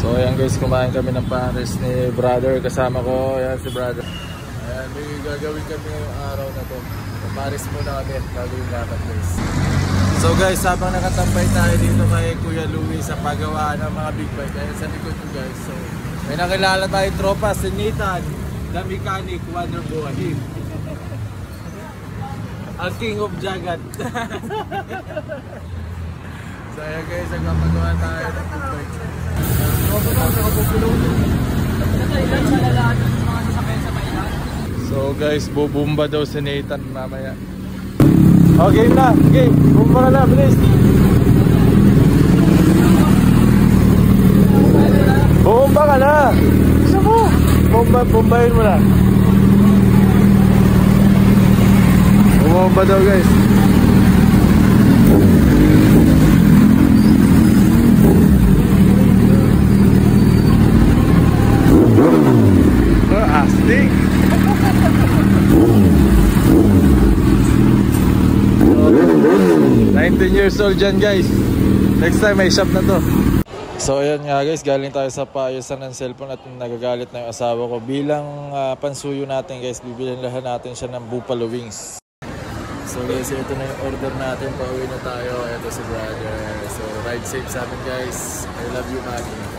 So ayan guys, kumain kami ng pares ni brother. Kasama ko, ayan si brother. Ayan, may gagawin kami ngayong araw na to. Pares muna kami bago yung lakad guys. So guys, habang nakatampay tayo dito kay Kuya Louie sa paggawa ng mga big bike. Ayan sa likod nyo guys. So may nakilala tayo tropa, si Nathan, the mechanic, Wonder Boy. Ang king of Jagat. So ayan guys, nagpapagawa tayo ng big bike. So guys, bubumba daw si Nathan mamaya. Oh, game na! Game! Bumba ka na, bilis! Bumba ka na! Gusto mo? Bumbayin mo na. Bumba daw guys. Astig! 19 years old dyan guys. Next time may shop na to. So ayan nga guys, galing tayo sa paayusan ng cellphone at nagagalit na yung asawa ko. Bilang pansuyo natin guys, bibilhin lahat natin siya ng buffalo wings. So guys, ito na yung order natin. Pauwi na tayo. Ito si brother. So ride safe sa amin guys. I love you, Maggie.